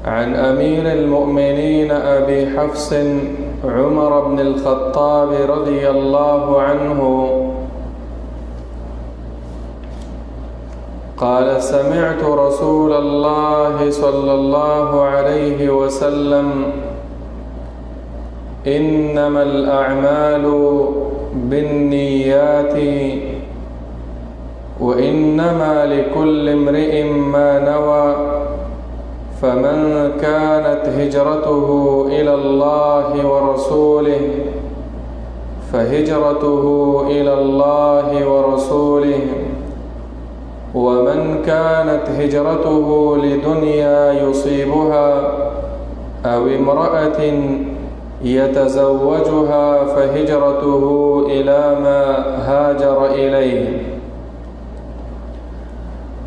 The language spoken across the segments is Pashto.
عن أمير المؤمنين أبي حفص عمر بن الخطاب رضي الله عنه قال سمعت رسول الله صلى الله عليه وسلم إنما الأعمال بالنيات وإنما لكل امرئ ما نوى فمن كانت هجرته إلى الله ورسوله فهجرته إلى الله ورسوله ومن كانت هجرته لدنيا يصيبها أو امرأة يتزوجها فهجرته إلى ما هاجر إليه.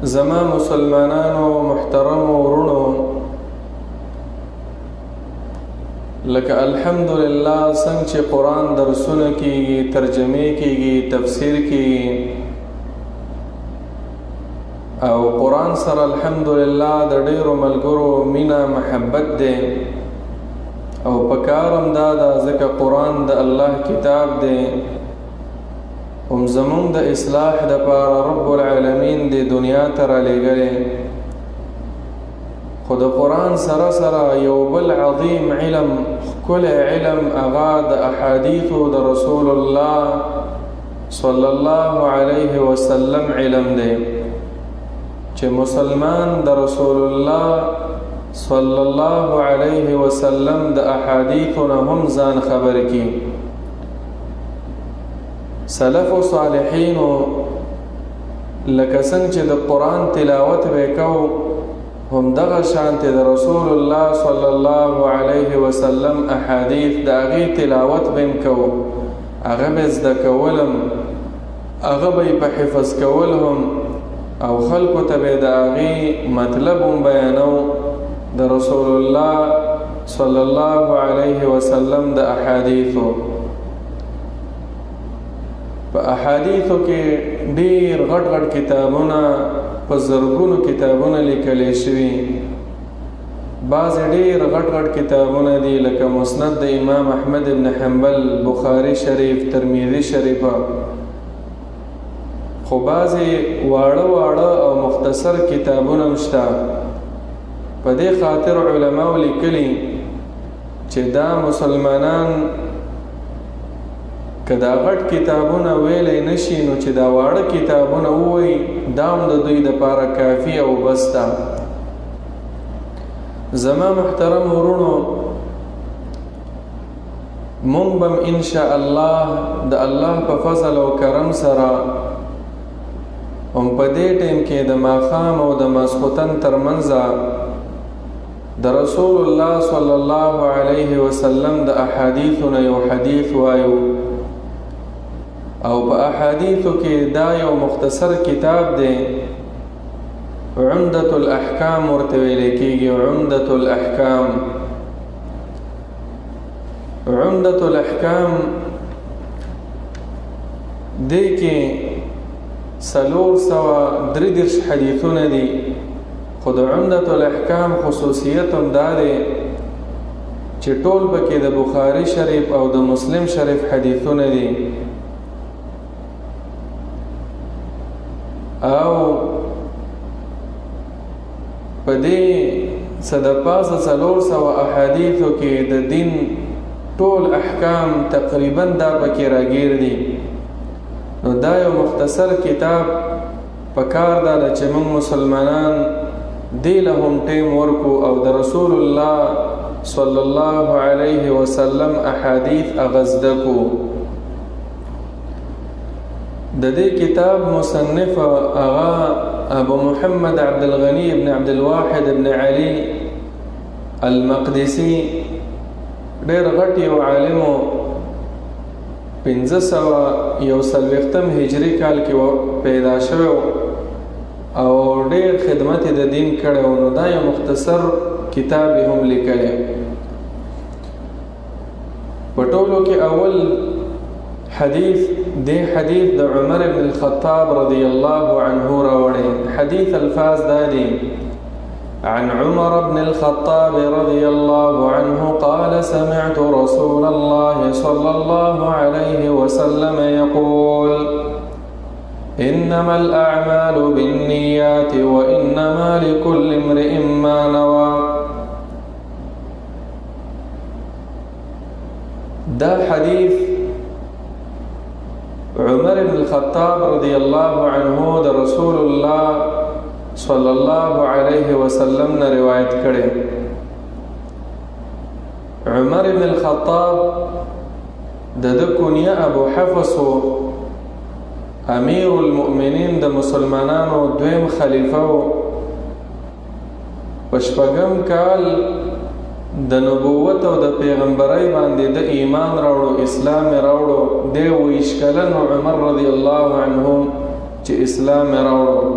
زما مسلمانانو محترم ورونو لکه الحمدلله څنګه چې قرآن درسونه کیږي، ترجمه کیږي، تفسیر کیږي او قرآن سره الحمدلله د ډیرو ملګرو مینا محبت دی او پکارم دا ځکه قرآن د الله کتاب دی هم زمون د اصلاح د پاره رب العالمین د دنیا ته را لېږلی. خو د قرآن سره سره یو بل عظیم علم، ښکلی علم، هغه د احادیثو د رسول الله صلی الله علیه وسلم علم دی چې مسلمان د رسول الله صلی الله علیه وسلم د احادیثو نه هم ځان خبر کی. سلف و صالحینو لکه څنګه چې د قرآن تلاوت وکاو هم دغه شانته د رسول الله صلی الله علیه وسلم احادیث د هغې تلاوت به هم کوو، هغه به زده کولم، هغه به په حفظ کول هم او خلکو ته به د هغې مطلب هم بیانو د رسول الله صلی الله علیه وسلم د احادیثو. په احادیثو کې ډیر غټ غټ کتابونه، په زرګونو کتابونه لیکل شوي. بعض ډیر غټ غټ کتابونه دي لکه مسند د امام احمد بن حنبل، بخاری شریف، ترمذی شریفه. خو بعضې واړه واړه او مختصر کتابونه هم شته. په دې خاطر علماو لیکلي چې دا مسلمانان که دا غټ کتابونه ویلی نشي نو چې دا واړه کتابونه ووایي دا هم د دوی دپاره کافي او بس ده. زما محترم ورونو، مونږ به انشاء الله د الله په فضل او کرم سره هم په دې ټیم کې د ماښام او د ماسخوتن ترمنځه د رسول الله صلی الله علیه وسلم د احادیثو نه یو حدیث وایو او په احادیثو کې دا یو مختصر کتاب دی، عمدة الاحکام ورته ویل کېږي. عمدة الاحکام، عمدة الاحکام دې کې 433 حدیثونه دي. خو د عمدة الاحکام خصوصیت هم دا دی چې ټول پکې د بخاری شریف او د مسلم شریف حدیثونه دي او په دې څه د پاسه 400 احادیثو کې د دین ټول احکام تقریبا دا پکې راګیر دي. نو دا یو مختصر کتاب پکار دا چې موږ مسلمانان دی له هم ټیم ورکو او د رسول الله صلی الله علیه وسلم احادیث اغزده کو. د دې کتاب مصنف آغا ابو محمد عبدالغنی ابن عبدالواحد ابن علی المقدسی ډېر غټ یو عالمو 1541 هجری کال کې پیدا شوی او ډېر خدمت د دین کړی و. نو دا یو مختصر کتاب هم لیکلی. په ټولو کې اول حدیث د عمر بن الخطاب رضی الله عنه راوړی. حدیث الفاظ دا دي عن عمر بن الخطاب رضي الله عنه قال سمعت رسول الله صلى الله عليه وسلم يقول إنما الأعمال بالنيات وإنما لكل امرئ ما نوى. دا حديث عمر بن الخطاب رضي الله عنه دا رسول الله صلى الله عليه وسلم نے روایت کرے. عمر بن الخطاب د کنیه ابو حفص امیر المؤمنین د مسلمانانو دویم خلیفہ پشپغم کال د نبوت او د پیغمبرۍ باندې د ایمان راوړو اسلام راوړو دی ویشکلن عمر رضی الله عنه چې اسلام راوړو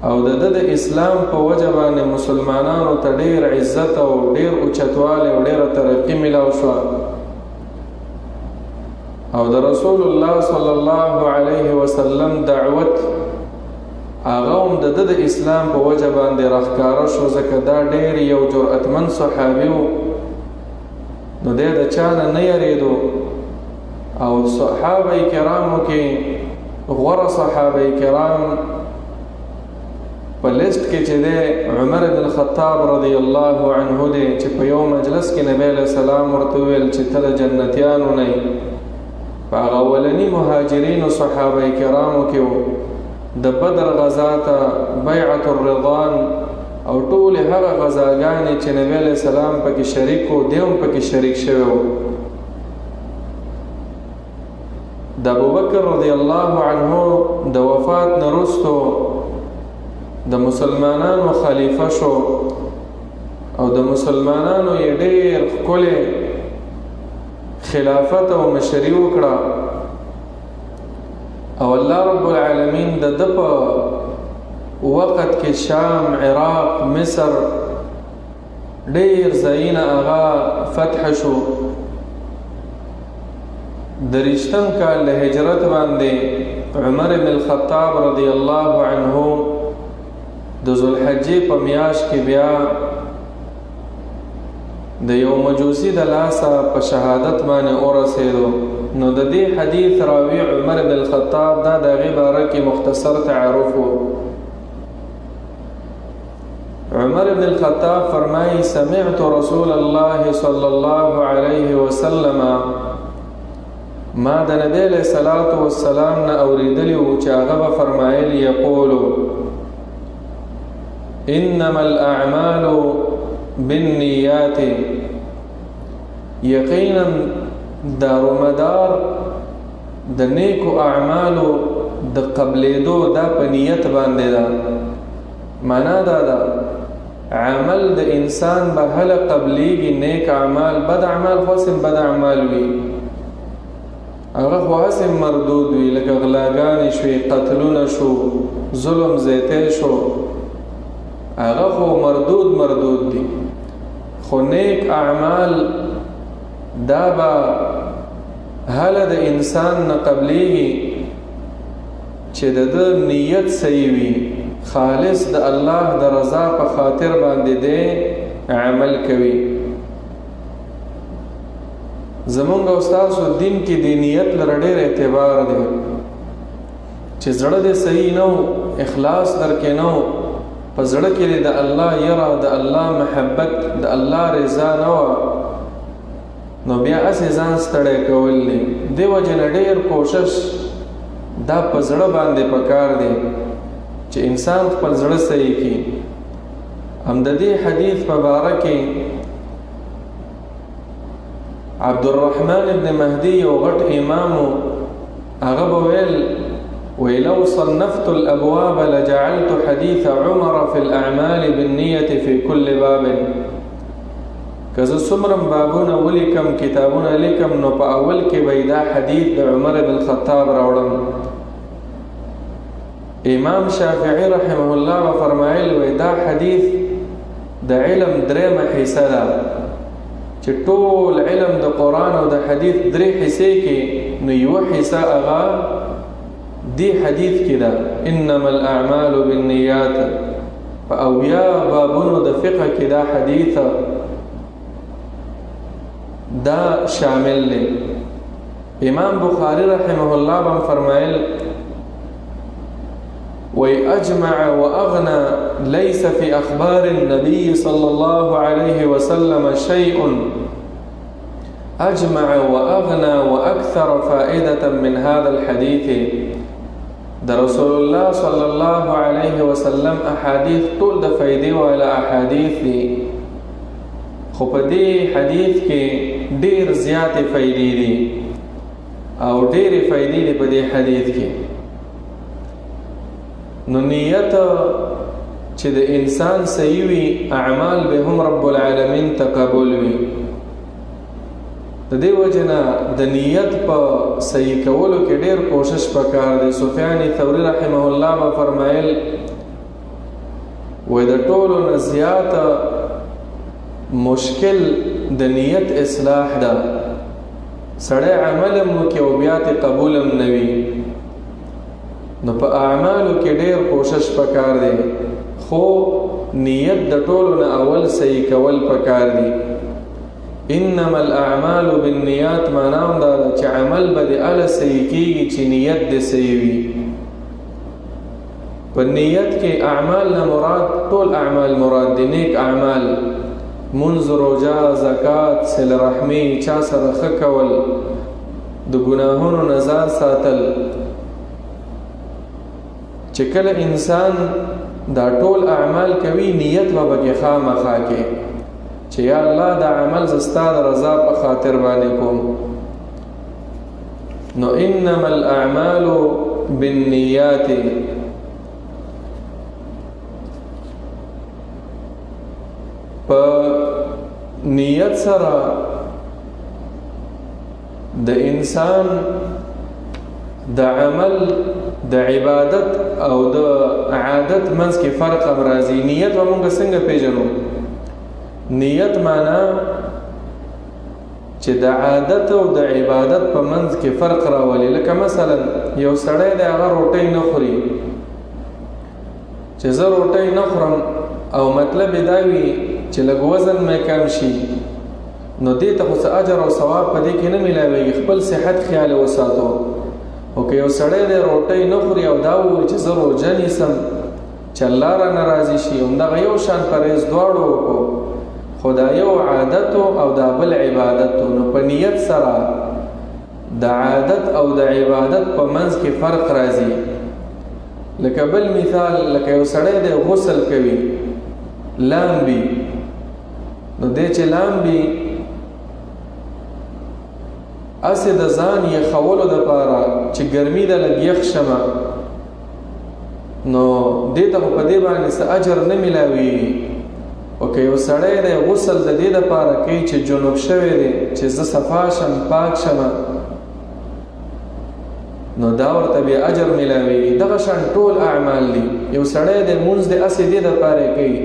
او د اسلام په وجه باندې مسلمانانو ته ډیر عزت او ډیر اوچتواله او ډیر ترقی ملاو شو او د رسول الله صلی الله علیه وسلم دعوت هغه هم د اسلام په وجه باندې راښکاره شو ځکه دا ډیر یو جرأتمن صحابي و نو د چانه نه یریدو او صحابه کرامو کې غوره صحابه کرام په لیست کې چې دی عمر بن الخطاب رضی الله عنه دی چې په یو مجلس کې نبی علیہ السلام ورته ویل چې ته د جنتیانو نه یې په هغه اولني مهاجرینو صحابه کرامو کې د بدر غزا ته بیعة الرضوان او ټول هغه غزاګانې چې نبی علیہ السلام پکې شریک و دی هم پکې شریک شوی و. د ابوبکر رضی الله عنه د وفات نه وروسته د مسلمانانو خلیفہ شو او د مسلمانانو یې ډېر ښکلی خلافت او مشري وکړه او الله رب العالمین د ده په وخت کې شام عراق مصر ډېر ځایونه هغه فتح شو. د رښتم کال د هجرت باندې عمر بن الخطاب رضی الله عنه د ذوالحجې په میاشت کې بیا د یو مجوسی د لاسه په شهادت باندې ورسېدو. نو د دې حدیث راوی عمر بن الخطاب دا د هغې باره کې مختصر تعارف و. عمر بن الخطاب فرمایي سمعت رسول الله صلی الله علیه وسلم ما د نبی علیه الصلاة والسلام نه اورېدلی و چې هغه به فرمایلی یقولو انما الاعمال بالنیات یقینا دارومدار د نیکو اعمالو د قبلېدو دا په نیت باندې ده. معنا دا ده عمل د انسان به هله قبلېږي نیک اعمال بد اعمال خو هسې بد اعمال وي هغه خو هسې مردود وي لکه غلاګانې شوې قتلونه شو ظلم زیاتی شو هغه خو مردود دي خو نیک اعمال دا به هله د انسان نه قبلېږي چې د ده نیت صحیح وي خالص د الله د رضا په خاطر باندې دی عمل کوي. زمونږ او ستاسو دین کې د نیت لره ډېر اعتبار دی چې زړه دې صحیح نه و اخلاص در کې نه و په زړه کې د الله یره د الله محبت د الله رضا نه وه نو بیا هسې ځان ستړی کول دی. دې وجې نه ډېر کوشش دا په زړه باندې پکار دی چې انسان خپل زړه صحیح کړي. هم د دې حدیث په باره کې عبدالرحمن ابن مهدي یو غټ امامو هغه به ویل ولو صنفت الابواب لجعلت حديث عمر في الاعمال بالنيه في كل باب کزه څومره بابونه ولیکم کتابونه لیکم نو په اول کې به دا حدیث د عمر بن الخطاب راوړم. امام شافعي رحمه الله فرمایل وی دا حدیث د علم درېمه حصه ده چې ټول علم د قرآن او د حدیث درې حصې کې نو یوه حصه هغه دی حدیث کې ده انما الاعمال بالنیات په اویا بابونو د فقه کې دا حدیث دا شامل دی. امام بخاری رحمه الله بم فرمایل وأجمع وأغنى ليس في أخبار النبي صلى الله عليه وسلم شيء أجمع وأغنى وأكثر فائدة من هذا الحديث. د رسول الله صلى الله عليه وسلم احادیث ټول د فائدې والا احادیث دي، خو په دې حدیث کې ډېر زیاتې فائدې دي او ډېرې فائدې دي په دې حدیث کې. نو نیت چې د انسان صحیح وي، اعمال به هم رب العالمین تقبل وي. د دې وجنه د نیت په صحیح کولو کې ډېر کوشش پکار دی. سفیان ثوری رحمه الله به فرمایل وای د ټولو نه زیات مشکل د نیت اصلاح ده. سړی عمل مو کې او بیا ته قبول هم نه وي، نو په اعمالو کې ډېر کوشش پکار دی، خو نیت د ټولو نه اول صحیح کول پکار دی. انما الاعمال بالنیات معنام دا چې عمل به د اله صحیح کیږي چې نیت د صحیح وي. په نیت کې اعمال نه مراد ټول اعمال مراد دي، نیک اعمال، منځ، روژه، زکات، صله رحمي، چا سره ښه کول، د ګناهونو نه ځان ساتل. چې کله انسان دا ټول اعمال کوي، نیت به پکې خامخا کې چې یا الله دا عمل زستا د رضا په خاطر باندې کوم. نو انما الاعمال بالنیات، په نیت سره د انسان د عمل د عبادت او د عادت منځ کې فرق هم راځي. نیت به موږ څنګه پیژنو؟ نیت معنا چې د عادت او د عبادت په منځ کې فرق راولي. لکه مثلا یو سړی د هغه روټۍ نه خوري چې زه روټۍ نه خورم او مطلب دا وي چې لږ وزن مې کم شي، نو دې ته خو اجر او ثواب په دې کې نه ملاويږي. خپل صحت خیال وساتو. او که یو سړی د روټۍ نه خوري او دا وایي چې زه روژه نیسم چې الله را ناراضي شي، همدغه یو شان پرهیز دواړو وکړو، خو دا یو عادت او دا بل عبادت. نو په نیت سره د عادت او د عبادت په منځ کې فرق راځي. لکه بل مثال، لکه یو سړی د غسل کوي، لامبي، نو دې چې لامبي اسې د ځان یخولو دپاره چې ګرمي د لږ یخ شمه، نو دې ته په دې باندې څه اجر نه ملاوي. او که یو سړی دی غسل د دې دپاره کوي چې جنوب شوی دی چې زه صفا شم، پاک شمه، نو دا ورته بیا اجر ملاوي. دغه شان ټول اعمال دي. یو سړی دی مونځ د اسې دې دپاره کوي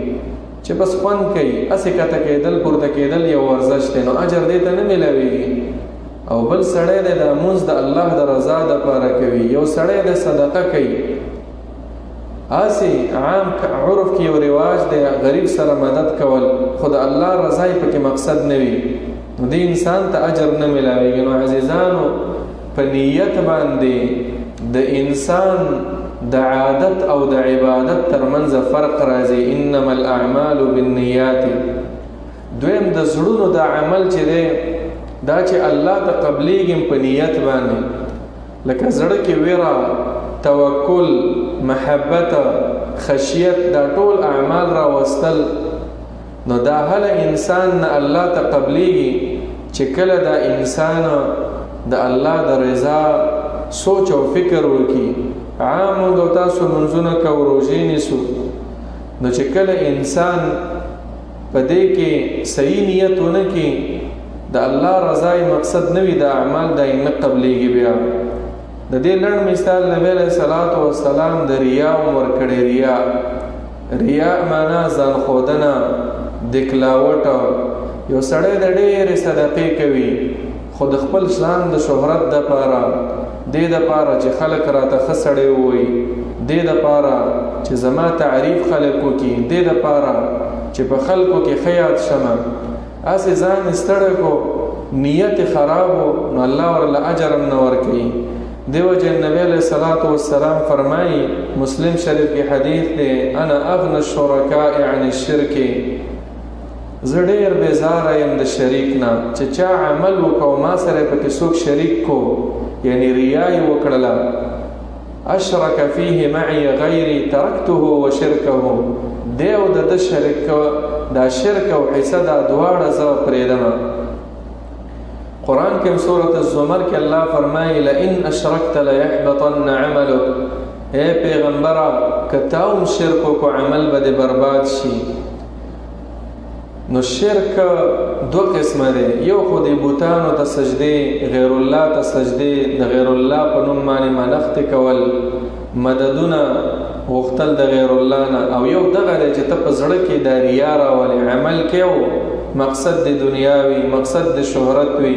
چې بس خوند کوي، اسې کته کېدل پورته کېدل یو ورزش دی، نو اجر دې ته نه ملاويږي. او بل سړی دی د مونځ د الله د رضا دپاره کوي. یو سړی د صدقه کوي، اسی عام عرف کې یو رواج دی غریب سره مدد کول، خو د الله رضا یې پکې مقصد نه وي، نو دې انسان ته اجر نه ملاويږي. نو عزیزانو، په نیت باندې د انسان د عادت او د عبادت ترمنځ فرق راځي. انما الاعمال بالنیات. دویم د زړونو د عمل چې دی دا چې الله ته قبلیږي په نیت باندې، لکه زړه کې ویره، توکل، محبت، خشیت، دا ټول اعمال را وستل، نو دا هله انسان نه الله ته قبلیږي چې کله دا انسان د الله د رضا سوچ او فکر وکړي. عام موږ تاسو منځونه کوو، روژې نیسو، نو چې کله انسان په دې کې صحیح نیت ونه کړي، د الله رضا مقصد نه وي، د اعمال دا یې نه قبلیږي. بیا د دې لړ مثال نبی علیہ الصلوۃ والسلام د ریا ورکړی. ریا معنا ځان ښودنه، دکلاوټ. یو سړی د ډېرې صدقې کوي، خو د خپل ځان د شهرت دپاره، دې دپاره چې خلک راته ښه سړی ووایي، دې دپاره چې زما تعریف خلک وکړي، دې دپاره چې په خلکو کې ښه یاد شمه، هسې ځان یې ستړی کو، نیت یې خراب و، نو الله ورله اجر هم نه ورکوي. دې وجې نبی علیه الصلاة والسلام فرمایي، مسلم شریف کې حدیث دی، انا اغنى الشرکاء عن الشرک، زه ډېر بېزاره یم د شریک نه، چې چا عمل وکړو ما سره پکې څوک شریک کو، یعنی ریا یې وکړله، اشرک فیه معي غیري ترکته وشرکه، دی او د ده شرک دا شرک او حصه دا دواړه زه پرېږدم. قرآن کې سورة الزمر کې الله فرمایي لئن اشرکت لیحبطن عملک، اے پیغمبره که تا هم شرک وکړو عمل به دې برباد شي. نو شرک دو قسمه دی، یو خو د بوتانو ته سجدې، غیر الله ته سجدې، د غیر الله په نوم باندې منښت کول، مددونه غوښتل د غیر الله نه، او یو دغه دی چې ته په زړه کې دا ریا راولې، عمل کوې مقصد د دنیا وي، مقصد د شهرت وي،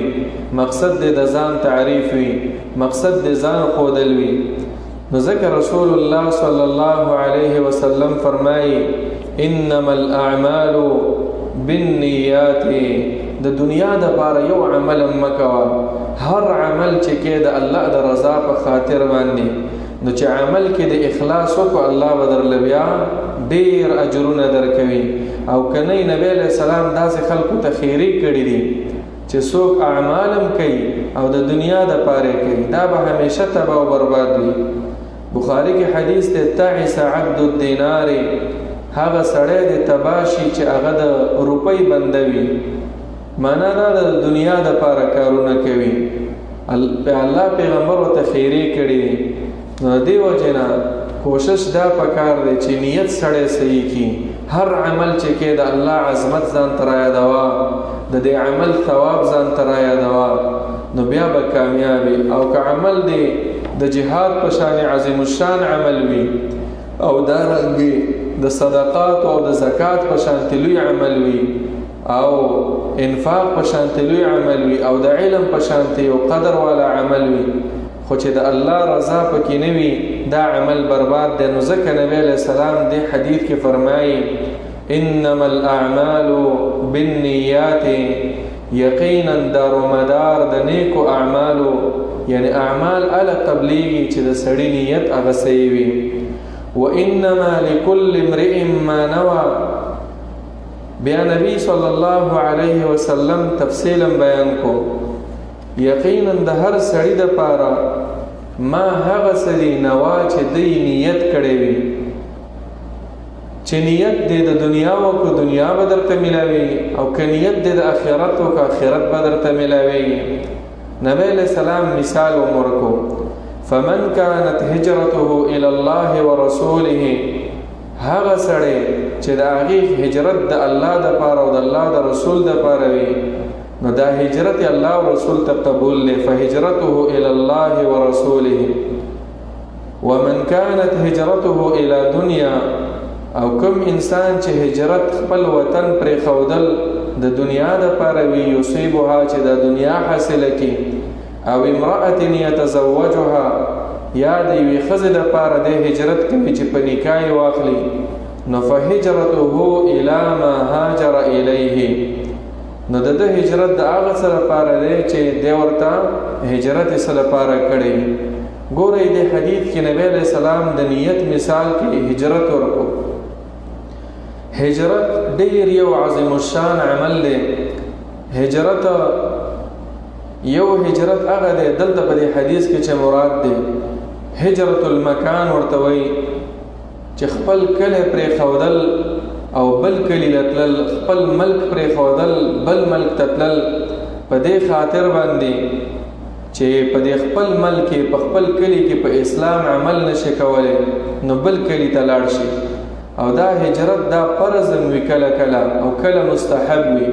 مقصد د ځان تعریف وي، مقصد د ځان ښودل وي. نو ځکه رسول الله صلی الله علیه وسلم فرمایي انما الاعمال بالنیات، د دنیا دپاره یو عمل مه کوه، هر عمل چې کې د الله د رضا په خاطر باندې، نو چې عمل کې د اخلاص وکړو الله به درله بیا ډېر اجرونه درکوي. او که نه نبی علیه السلام داسې خلکو ته خیري کړي دي چې څوک اعمال هم کوي او د دنیا دپاره کوي، دا به همیشه تباه او برباد وي. بخاري کې حدیث دی تعس عبد الدینار، هغه سړی د تباشي چې هغه د روپۍ بندوي، معنا دا د دنیا دپاره کارونه کوي. الله پیغمبر ورته خیرې کړي دي. نو دې وجې نه کوشش دا پکار دی چې نیت سړی صحیح کړي، هر عمل چې کې د الله عظمت ځان ته رایادوه، د دې عمل ثواب ځان ته رایادوه، نو بیا به کامیابي. او که عمل دی د جهاد په شان عظیم الشان عمل وي، او دارنګې د صدقات او د زکات په شان لوی عمل وي، او انفاق په شان لوی عمل وي، او د علم په شان یو قدر والا عمل وي، خو چې د الله رضا پکې نه وي دا عمل برباد دی. نو ځکه نبی علیه السلام دې حدیث کې فرمایي انما الاعمال بالنیات، یقینا دارومدار د نیکو اعمالو، یعنی اعمال اله قبلیږي چې د سړي نیت هغه صحیح وي. وانما لكل امرئ ما نوى، بیا نبی صلی الله علیه وسلم تفصیلا بیان کو، یقینا د هر سړي دپاره ما هغه څه دي نوا چې دی نیت کړی وي، چې نیت دی د دنیا وکړو دنیا به درته میلاوي، او که نیت دی د آخرت وکړو آخرت به درته میلاوي. نبی علیہ السلام مثال ورکو، فمن كانت هجرته الى الله ورسوله، هغه سړی چې د هغې هجرت د الله دپاره او د الله د رسول دپاره وي، نو دا هجرت الله و رسول ته قبول لی، فهجرته الى الله ورسوله. ومن كانت هجرته الى دنیا، او کوم انسان چې هجرت خپل وطن پرې خودل د دنیا دپاره وي، یصیبها چې د دنیا حاصله کړي، او امرأة یتزوجها، یا د یوې ښځې دپاره دی هجرت کوي چې په نکاح یې واخلي، نو فهجرته الى ما هاجر الیه، نو د ده هجرت د هغه څه لپاره دی چې دی ورته هجرت یې څه لپاره کړی. ګورئ دې حدیث کې نبی علیه السلام د نیت مثال کې هجرت ورکو. هجرت ډېر یو عظیم الشان عمل دی. هجرت یو هجرت هغه دی دلته په دې حدیث کې چې مراد دی هجرت المکان ورته وایي، چې خپل کلی پرې ښودل او بل کلی تلل، خپل ملک پرې ښودل بل ملک ته تلل، په دې خاطر باندې چې په دې خپل ملک کې په خپل کلی کې په اسلام عمل نشي کولی، نو بل کلی ته لاړ شي. او دا هجرت دا فرض وي کله کله او کله مستحب وي.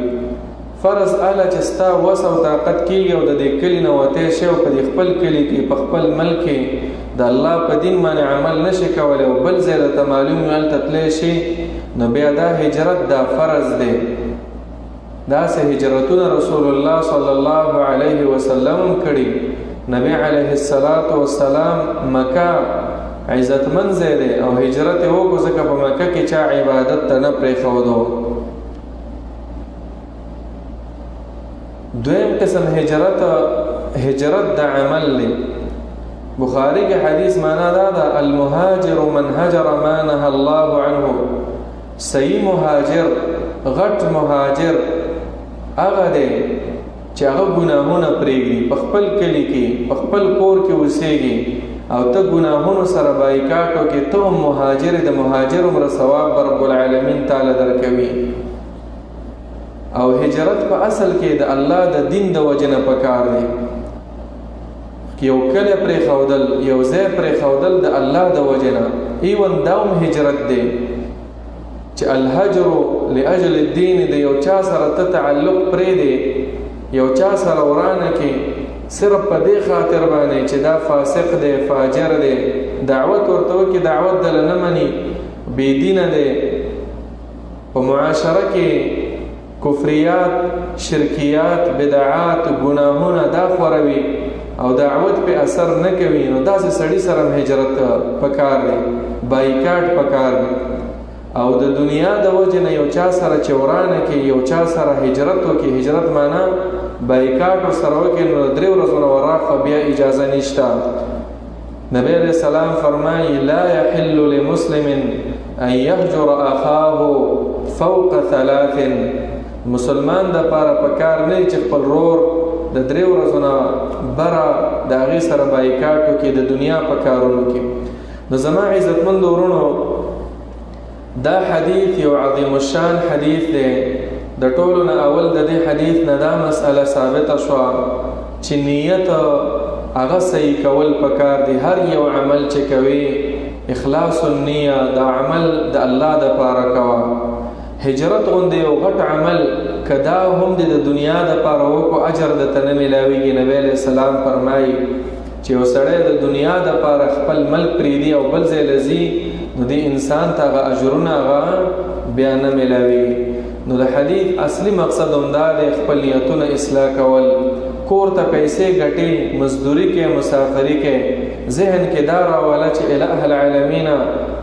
فرض اله چې ستا وس او طاقت کېږي او د دې کلي نه وتی شي او په دې خپل کلي کې په خپل ملک کې د الله په دین باندې عمل نشي کولی او بل ځای درته معلوم وي هلته تلی شي، نو بیا دا هجرت دا فرض دی. داسې هجرتونه رسول الله صلی الله علیه وسلم کړي. نبی علیه الصلاة والسلام مکه عزتمن ځای دی او هجرت یې وکړو ځکه په مکه کې چا عبادت ته نه پرېښودو. دویم قسم هجرت د عمل دی. بخاری کې حدیث معنا دا ده المهاجر من هجر ما نهى الله عنه. صحیح مهاجر، غټ مهاجر هغه دی چې هغه ګناهونه پرېږدي، په خپل کلي کې په خپل کور کې اوسېږي او ته ګناهونو سره بایکاټ وکړې، ته هم مهاجر د مهاجر عمره ثواب رب العالمین تعالی درکوي. او هجرت په اصل کې د الله د دین د وجې نه پکار دی. یو کلی پرېښودل، یو ځای پرېښودل د الله د وجې نه، ایون دا هم هجرت دی چې الهجر لاجل الدین د یو چا سره ته تعلق پرېږدې، یو چا سره ورانه کې صرف په دې خاطر باندې چې دا فاسق دی، فاجر دی، دعوت ورته وکړي دعوت دله نه مني، بېدینه دی، په معاشره کې کفریات، شرکیات، بدعات، گناهونه دا خوروي او دعوت په اثر نه کوي، نو داسې سړي سره هجرت پکار دی، بایکاټ پکار دی. او د دنیا د وجې نه یو چا سره چې ورانه کې یو چا سره هجرت وکړي، هجرت معنا بایکاټ ورسره وکړي، نو 3 ورځو نه وراخه بیا اجازه نشته. نبی علیہ السلام فرمایي لا يحل لمسلم ان يهجر اخاه فوق 3. مسلمان د پاره پکار نه چې خپل رور د 3 ورځو نه بره د هغې سره بایکاټ وکړي د دنیا په کارونو کې. نو زما عزتمند ورونو، دا حدیث یو عظیم الشان حدیث دی. د ټولو نه اول د دې حدیث نه دا مسئله ثابته شوه چې نیت هغه صحیح کول پکار دی. هر یو عمل چې کوي اخلاص النیه، دا عمل د الله دپاره کوه. هجرت غوندې یو غټ عمل که دا هم د دنیا دپاره وکړو اجر درته نه میلاویږي. نبی علیه السلام فرمایي چې یو سړی د دنیا دپاره خپل ملک پرېږدي او بل ځای له ځي، نو دې انسان ته هغه اجرونه هغه بیا نه میلاویږي. نو د حدیث اصلي مقصد هم دا دی خپل نیتونه اصلاح کول. کور ته پیسې ګټې، مزدوري کې، مسافري کې، ذهن کې دا راوله چې الٰه العالمین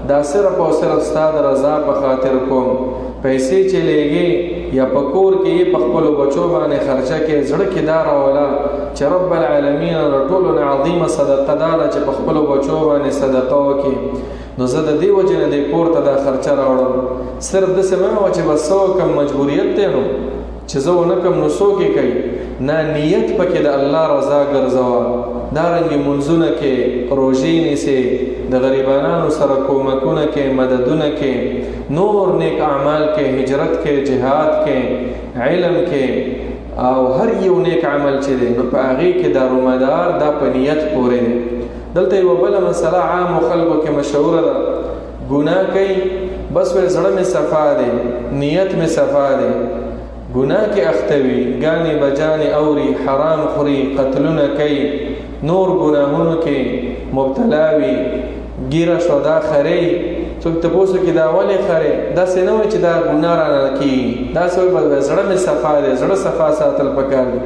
دا صرف او صرف ستا د رضا په خاطر کوم. پیسې چې لېږې یا په کور کې یې په خپلو بچو باندې خرچه کې، زړه کې دا راوله چې رب العالمین د ټولو نه عظیمه صدقه دا ده چې په خپلو بچو باندې صدقه وکړي. نو زه د دې وجې نه دې کور ته دا خرچه راوړم. صرف داسې مه وه چې بس څه وکړم مجبوریت دی نو چې زه ونه کړم نو څوک یې کوي. نه، نیت پکې د الله رضا ګرځوه. دارنګې منځونه کې، روژې نیسې، د غریبانانو سره کومکونه کې، مددونه کې، نور نیک اعمال کې، هجرت کې، جهاد کې، علم کې، او هر یو نیک عمل چې دی نو په هغې کې دارومدار دا په نیت پورې دی. دلته یوه بله مسله عامو خلکو کې مشهوره ده، ګناه کوي بس وایي زړه مې صفا دی، نیت مې صفا دی، ګناه کې اخته وي، ګانې بجانې اوري، حرام خوري، قتلونه کوي، نور ګناهونو کې مبتلا وي، ګیره شو دا خرې، څوک تپوس وکړي دا ولې خرې؟ داسې نه وایي چې دا ګناه رانه کېږي، داسې وایي زړه مې صفا دی، زړه صفا ساتل پکار دي.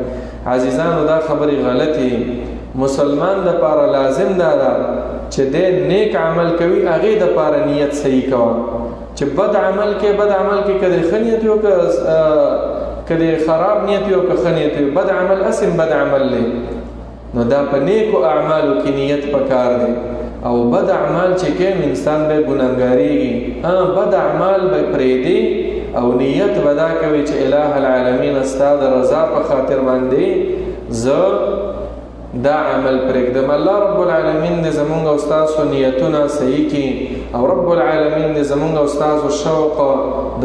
عزیزانو دا خبرې غلطې. مسلمان دپاره لازم دا ده چې دی نیک عمل کوي هغې دپاره نیت صحیح کوه. چې بد عمل کې که دی ښه نیت وي که دی خراب نیت وي او که ښه نیت وي، بد عمل اسم بد عمل دی. نو دا په نیکو اعمالو کې نیت پکار دی. او بد اعمال چې کوم انسان به ګناهګاریږي، بد اعمال به پرېږدي او نیت به دا کوي چې الٰه العالمین ستا د رضا په خاطر باندې زه دا عمل پرېږدم. الله رب العالمین دې زمونږ او ستاسو نیتونه صحیح کړي او رب العالمین دې زمونږ او ستاسو شوق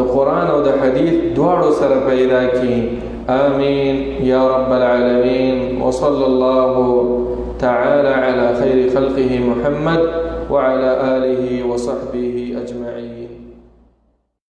د قرآن او د حدیث دواړو سره پیدا کړي. آمین یا رب العالمین. وصلی الله تعالى على خير خلقه محمد وعلى آله وصحبه أجمعين.